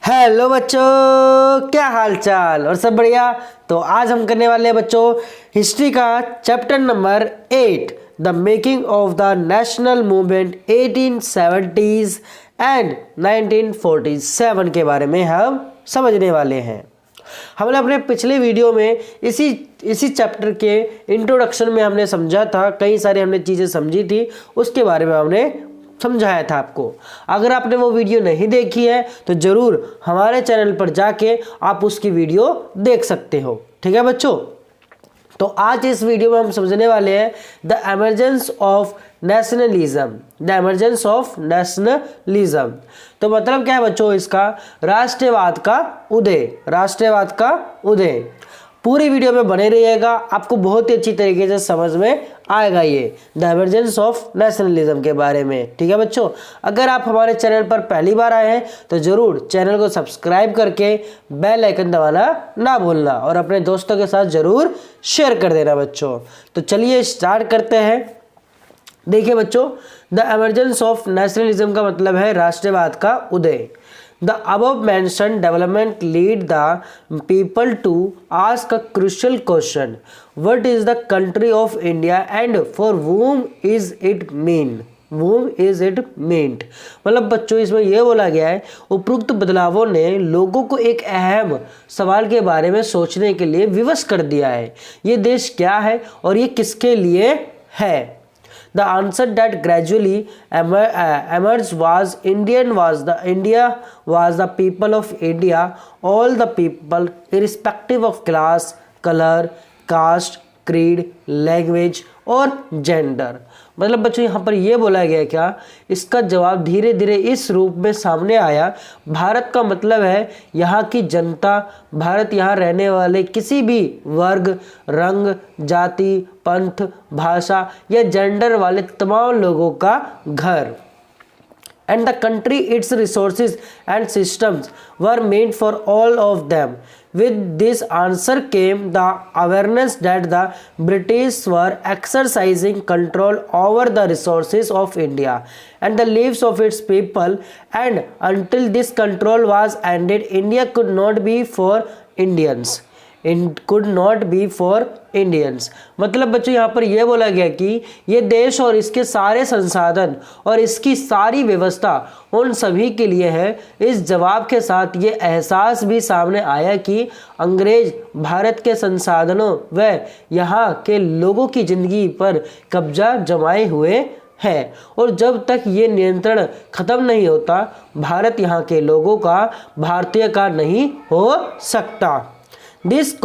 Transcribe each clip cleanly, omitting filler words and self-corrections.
Hello बच्चों, क्या हाल चाल और सब बढ़िया। तो आज हम करने वाले हैं बच्चों हिस्ट्री का chapter number 8 the making of the national movement 1870s and 1947 के बारे में हम समझने वाले हैं। हमने अपने पिछले वीडियो में इसी चैप्टर के इंट्रोडक्शन में हमने समझा था, कई सारी हमने चीज़ें समझी थी, उसके बारे में हमने समझाया था आपको। अगर आपने वो वीडियो नहीं देखी है तो ज़रूर हमारे चैनल पर जाके आप उसकी वीडियो देख सकते हो। ठीक है बच्चों, तो आज इस वीडियो में हम समझने वाले हैं the emergence of nationalism. The emergence of nationalism तो मतलब क्या है बच्चों, इसका राष्ट्रवाद का उदय। राष्ट्रवाद का उदय पूरी वीडियो में बने रहिएगा, आपको बहुत ही अच्छी तरीके से समझ में आएगा ये द एमरजेंस ऑफ नेशनलिज्म के बारे में। ठीक है बच्चों, अगर आप हमारे चैनल पर पहली बार आए हैं तो ज़रूर चैनल को सब्सक्राइब करके बेल आइकन दबाना ना भूलना और अपने दोस्तों के साथ ज़रूर शेयर कर देना बच्चों। तो चलिए स्टार्ट करते हैं। देखिए बच्चों, द एमरजेंस ऑफ नेशनलिज्म का मतलब है राष्ट्रवाद का उदय। The above mentioned development lead the people to ask a crucial question: what is the country of India and for whom is it mean? Whom is it meant? मतलब बच्चों इसमें यह बोला गया है, उपरोक्त बदलावों ने लोगों को एक अहम सवाल के बारे में सोचने के लिए विवश कर दिया है। ये देश क्या है और ये किसके लिए है। The answer that gradually emerged was India was the people of India, all the people irrespective of class, color, caste, creed, language और जेंडर। मतलब बच्चों यहाँ पर यह बोला गया क्या, इसका जवाब धीरे धीरे इस रूप में सामने आया। भारत का मतलब है यहाँ की जनता, भारत यहाँ रहने वाले किसी भी वर्ग, रंग, जाति, पंथ, भाषा या जेंडर वाले तमाम लोगों का घर। And the country, its resources and systems were meant for all of them. With this answer came the awareness that the British were exercising control over the resources of India and the lives of its people, and until this control was ended, India could not be for Indians. could not be for Indians। मतलब बच्चों यहाँ पर यह बोला गया कि ये देश और इसके सारे संसाधन और इसकी सारी व्यवस्था उन सभी के लिए है। इस जवाब के साथ ये एहसास भी सामने आया कि अंग्रेज भारत के संसाधनों व यहाँ के लोगों की ज़िंदगी पर कब्जा जमाए हुए है और जब तक ये नियंत्रण खत्म नहीं होता, भारत यहाँ के लोगों का भारतीय का नहीं हो सकता। This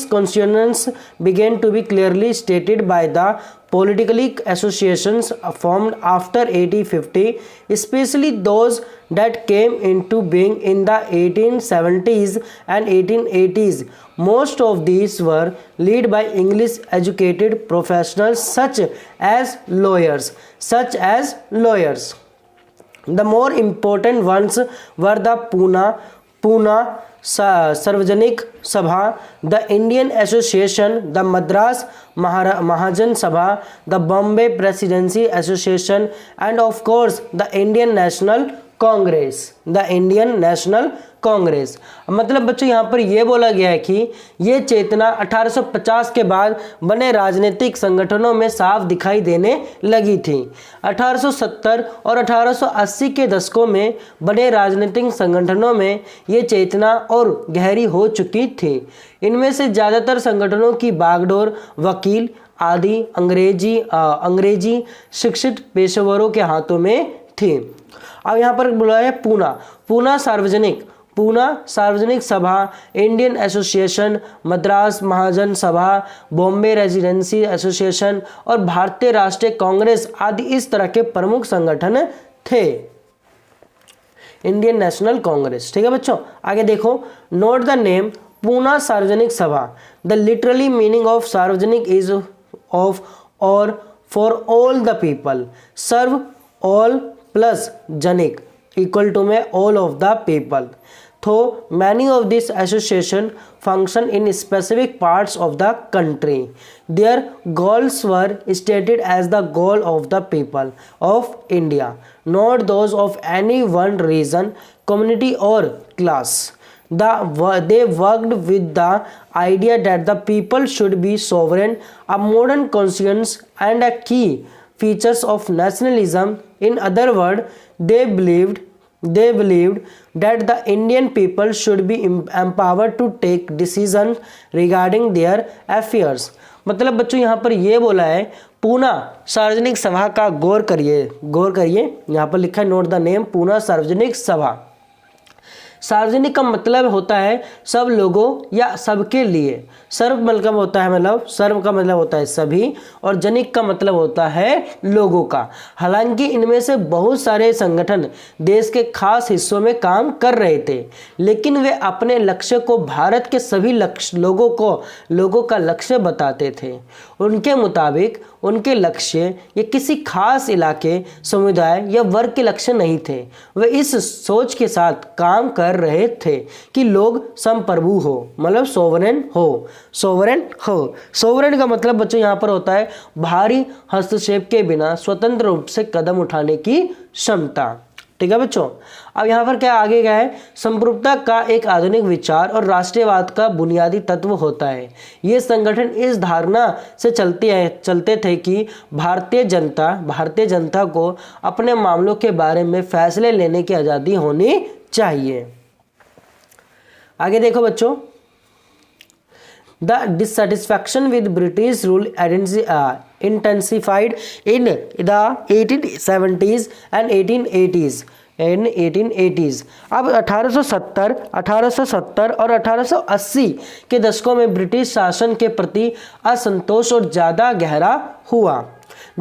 conscience began to be clearly stated by the political associations formed after 1850, especially those that came into being in the 1870s and 1880s. Most of these were led by English educated professionals such as lawyers. The more important ones were the Pune Sarvajanik Sabha, the Indian Association, the Madras Mahajan Sabha, the Bombay Presidency Association and of course the Indian National Congress. The Indian National Congress मतलब बच्चों यहाँ पर यह बोला गया है कि ये चेतना 1850 के बाद बने राजनीतिक संगठनों में साफ दिखाई देने लगी थी। 1870 और 1880 के दशकों में बने राजनीतिक संगठनों में ये चेतना और गहरी हो चुकी थी। इनमें से ज़्यादातर संगठनों की बागडोर वकील आदि अंग्रेजी शिक्षित पेशेवरों के हाथों में थी। अब यहाँ पर बोला है पूना सार्वजनिक सभा, इंडियन एसोसिएशन, मद्रास महाजन सभा, बॉम्बे रेजिडेंसी एसोसिएशन और भारतीय राष्ट्रीय कांग्रेस आदि इस तरह के प्रमुख संगठन थे। Indian National Congress. ठीक है बच्चों, आगे देखो, note the name Poona Sarvajanik Sabha. The literally meaning of Sarvajanik is of or for all the people. सर्व ऑल प्लस जनिक इक्वल टू में all of the people. though many of these associations function in specific parts of the country. Their goals were stated as the goal of the people of India, not those of any one region, community or class. They worked with the idea that the people should be sovereign, a modern conscience and a key features of nationalism. In other words, they believed that the Indian people should be empowered to take decisions regarding their affairs. मतलब बच्चों यहाँ पर ये बोला है, पूना सार्वजनिक सभा का गौर करिए यहाँ पर लिखा है note the name, Poona Sarvajanik सभा। सार्वजनिक का मतलब होता है सब लोगों या सबके लिए। सर्व मतलब होता है मतलब सर्व का मतलब होता है सभी, और जनिक का मतलब होता है लोगों का। हालांकि इनमें से बहुत सारे संगठन देश के खास हिस्सों में काम कर रहे थे, लेकिन वे अपने लक्ष्य को भारत के सभी लोगों का लक्ष्य बताते थे। उनके मुताबिक उनके लक्ष्य ये किसी खास इलाके, समुदाय या वर्ग के लक्ष्य नहीं थे। वे इस सोच के साथ काम कर रहे थे कि लोग संप्रभु हो, मतलब सोवरेन हो। सोवरेन का मतलब बच्चों यहाँ पर होता है भारी हस्तक्षेप के बिना स्वतंत्र रूप से कदम उठाने की क्षमता। ठीक है बच्चों, अब यहाँ पर क्या आगे क्या है, संप्रभुता का एक आधुनिक विचार और राष्ट्रीयवाद का बुनियादी तत्व होता है। ये संगठन इस धारणा से चलते थे कि भारतीय जनता को अपने मामलों के बारे में फैसले लेने की आज़ादी होनी चाहिए। आगे देखो बच्चों, The dissatisfaction with British rule intensified in the 1870s and 1880s. अब 1870 और 1880 के दशकों में ब्रिटिश शासन के प्रति असंतोष और ज़्यादा गहरा हुआ।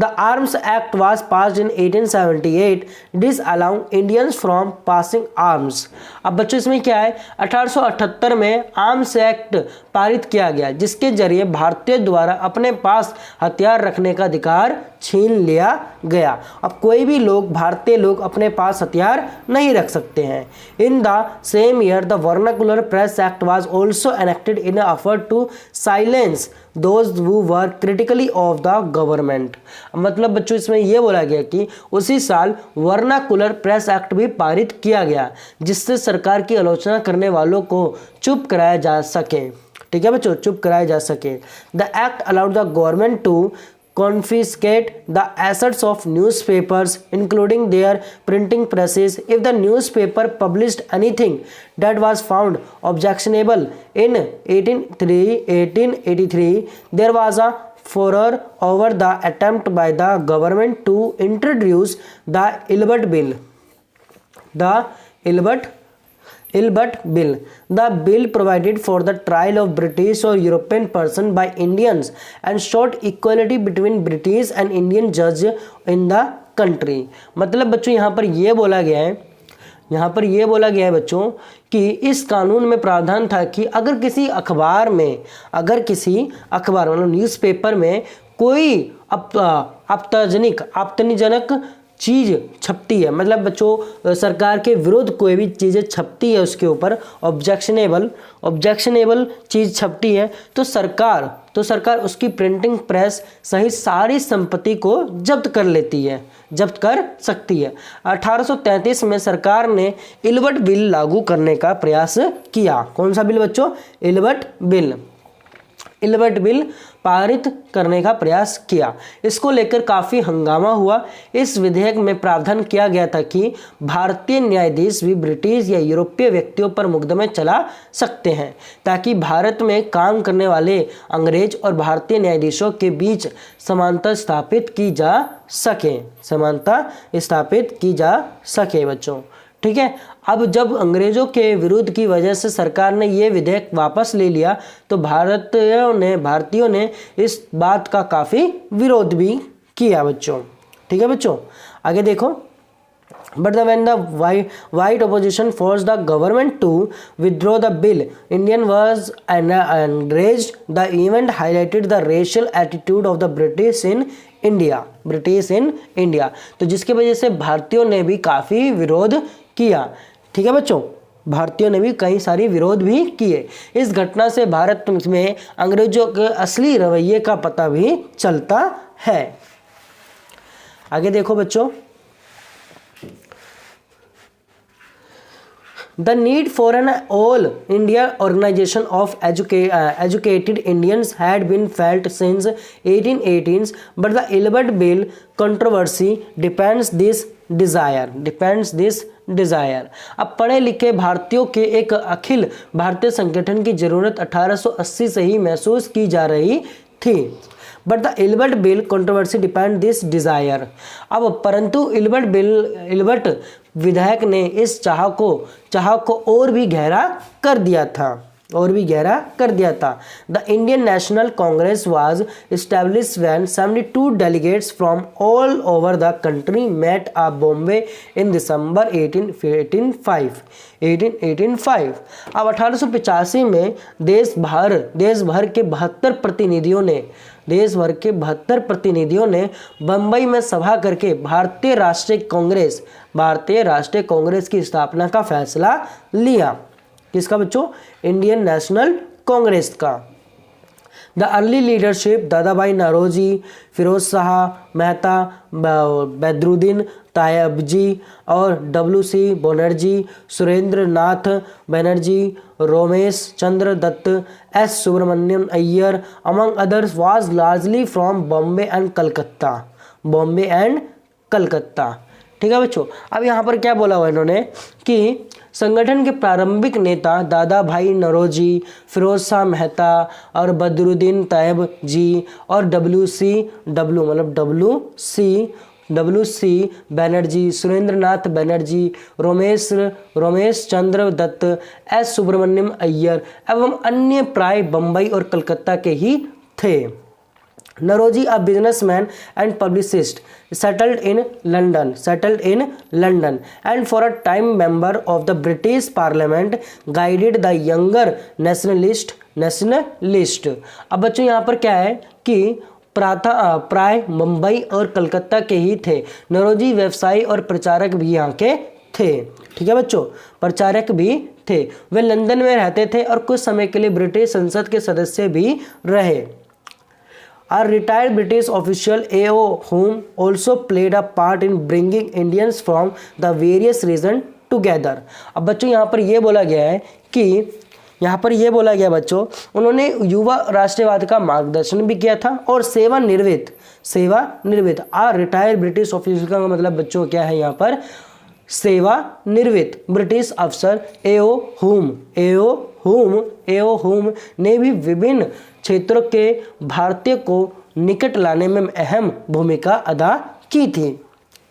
The Arms Act was passed in 1878, disallowing Indians from passing arms. अब बच्चों इसमें क्या है, 1878 में आर्म्स एक्ट पारित किया गया, जिसके जरिए भारतीय द्वारा अपने पास हथियार रखने का अधिकार छीन लिया गया। अब कोई भी भारतीय लोग अपने पास हथियार नहीं रख सकते हैं। In the same year the vernacular press act was also enacted in an effort to silence those who were critically of the government. मतलब बच्चों इसमें यह बोला गया कि उसी साल वर्नाकुलर प्रेस एक्ट भी पारित किया गया, जिससे सरकार की आलोचना करने वालों को चुप कराया जा सके। ठीक है बच्चों, चुप कराया जा सके। The act allowed the government to confiscate the assets of newspapers, including their printing presses, if the newspaper published anything that was found objectionable. In 1883, there was a furor over the attempt by the government to introduce the Ilbert Bill. The bill provided for the trial of British or European person by Indians and sought equality between British and Indian judge in the country. मतलब बच्चों यहाँ पर ये बोला गया है बच्चों कि इस कानून में प्रावधान था कि अगर किसी अखबार मतलब न्यूज़पेपर में कोई आपत्तिजनक चीज़ छपती है, मतलब बच्चों सरकार के विरुद्ध कोई भी चीज़ें छपती है, उसके ऊपर ऑब्जेक्शनेबल चीज़ छपती है, तो सरकार उसकी प्रिंटिंग प्रेस सहित सारी संपत्ति को जब्त कर सकती है। 1833 में सरकार ने इल्बर्ट बिल लागू करने का प्रयास किया। कौन सा बिल बच्चों? इल्बर्ट बिल पारित करने का प्रयास किया। इसको लेकर काफ़ी हंगामा हुआ। इस विधेयक में प्रावधान किया गया था कि भारतीय न्यायाधीश भी ब्रिटिश या यूरोपीय व्यक्तियों पर मुकदमे चला सकते हैं, ताकि भारत में काम करने वाले अंग्रेज और भारतीय न्यायाधीशों के बीच समानता स्थापित की जा सके बच्चों। ठीक है, अब जब अंग्रेजों के विरोध की वजह से सरकार ने ये विधेयक वापस ले लिया, तो भारतीयों ने इस बात का काफ़ी विरोध भी किया बच्चों। ठीक है बच्चों, आगे देखो। But when the white opposition forced the government to withdraw the bill, Indian was enraged. The event highlighted the racial attitude of the British in India. तो जिसकी वजह से भारतीयों ने भी काफ़ी विरोध किया। ठीक है बच्चों, भारतीयों ने भी कई सारी विरोध भी किए। इस घटना से भारत में अंग्रेजों के असली रवैये का पता भी चलता है। आगे देखो बच्चों, The need for an all India organization of educated Indians had been felt since 1818s, but the Ilbert Bill controversy depends this desire. अब पढ़े लिखे भारतीयों के एक अखिल भारतीय संगठन की जरूरत 1880 से ही महसूस की जा रही थी। But the Ilbert bill controversy depend this desire. अब परंतु इल्बर्ट विधायक ने इस चाह को और भी गहरा कर दिया था। The Indian National Congress was established when 72 delegates from all over the country met at Bombay in December 1885। अब 1885 में देश भर के 72 प्रतिनिधियों ने बम्बई में सभा करके भारतीय राष्ट्रीय कांग्रेस की स्थापना का फैसला लिया। किसका बच्चों? इंडियन नेशनल कांग्रेस का। द अर्ली लीडरशिप दादा भाई नौरोजी, फिरोज शाह मेहता, बदरुद्दीन तायबजी और WC Banerjee, Surendra Nath Banerjee, Romesh Chandra Dutt, S Subramania Iyer among others was largely from Bombay and Calcutta. ठीक है बच्चों, अब यहाँ पर क्या बोला हुआ इन्होंने कि संगठन के प्रारंभिक नेता दादा भाई नौरोजी, फिरोज शाह मेहता और बदरुद्दीन तायब जी और WC बनर्जी, सुरेंद्रनाथ बनर्जी, रोमेश चंद्र दत्त, S सुब्रमण्यम अय्यर एवं अन्य प्राय बम्बई और कलकत्ता के ही थे। Naoroji, a businessman and publicist, settled in London and for a time member of the British Parliament, guided the younger nationalist। अब बच्चों यहाँ पर क्या है कि प्राय मुंबई और कलकत्ता के ही थे। नौरोजी व्यवसायी और प्रचारक भी यहाँ के थे। ठीक है बच्चों, प्रचारक भी थे। वे लंदन में रहते थे और कुछ समय के लिए ब्रिटिश संसद के सदस्य भी रहे। A retired British official A.O. Hume also played a part in bringing Indians from the various regions together। अब बच्चों यहाँ पर ये बोला गया बच्चों, उन्होंने युवा राष्ट्रवाद का मार्गदर्शन भी किया था और सेवानिवृत्त रिटायर्ड ब्रिटिश ऑफिसर का मतलब बच्चों क्या है यहाँ पर? सेवानिवृत्त ब्रिटिश अफसर A.O. Hume ने भी विभिन्न क्षेत्रों के भारतीय को निकट लाने में अहम भूमिका अदा की थी।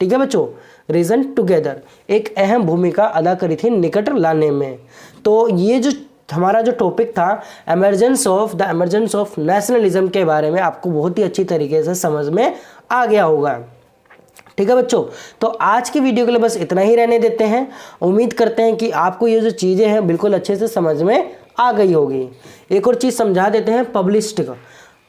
ठीक है बच्चों, रीजन टुगेदर एक अहम भूमिका अदा करी थी निकट लाने में। तो ये जो हमारा जो टॉपिक था एमर्जेंस ऑफ नेशनलिज्म के बारे में आपको बहुत ही अच्छी तरीके से समझ में आ गया होगा। ठीक है बच्चों, तो आज की वीडियो के लिए बस इतना ही रहने देते हैं। उम्मीद करते हैं कि आपको ये जो चीज़ें हैं बिल्कुल अच्छे से समझ में आ गई होगी। एक और चीज़ समझा देते हैं,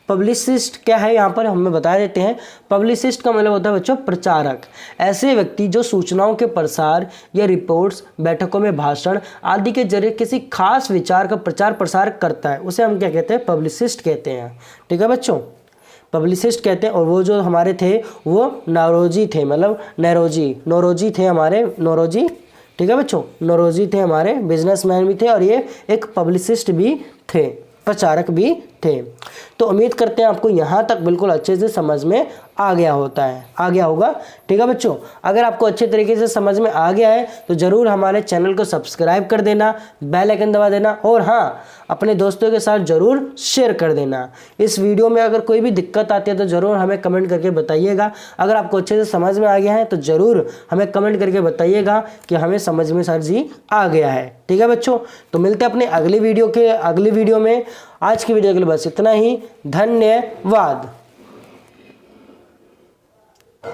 पब्लिसिस्ट क्या है यहाँ पर हमें बता देते हैं। पब्लिसिस्ट का मतलब होता है बच्चों प्रचारक, ऐसे व्यक्ति जो सूचनाओं के प्रसार या रिपोर्ट्स, बैठकों में भाषण आदि के जरिए किसी खास विचार का प्रचार प्रसार करता है, उसे हम क्या कहते हैं? पब्लिसिस्ट कहते हैं। ठीक है बच्चों, पब्लिसिस्ट कहते हैं। और वो जो हमारे थे वो नौरोजी थे, मतलब नौरोजी थे हमारे नौरोजी। ठीक है बच्चों, नौरोजी थे हमारे, बिजनेसमैन भी थे और ये एक पब्लिसिस्ट भी थे, प्रचारक भी थे। तो उम्मीद करते हैं आपको यहाँ तक बिल्कुल अच्छे से समझ में आ गया होगा। ठीक है बच्चों, अगर आपको अच्छे तरीके से समझ में आ गया है तो ज़रूर हमारे चैनल को सब्सक्राइब कर देना, बेल आइकन दबा देना और हाँ, अपने दोस्तों के साथ ज़रूर शेयर कर देना। इस वीडियो में अगर कोई भी दिक्कत आती है तो ज़रूर हमें कमेंट करके बताइएगा। अगर आपको अच्छे से समझ में आ गया है तो ज़रूर हमें कमेंट करके बताइएगा कि हमें समझ में सर जी आ गया है। ठीक है बच्चों, तो मिलते हैं अपने अगली वीडियो में। आज की वीडियो के लिए बस इतना ही। धन्यवाद।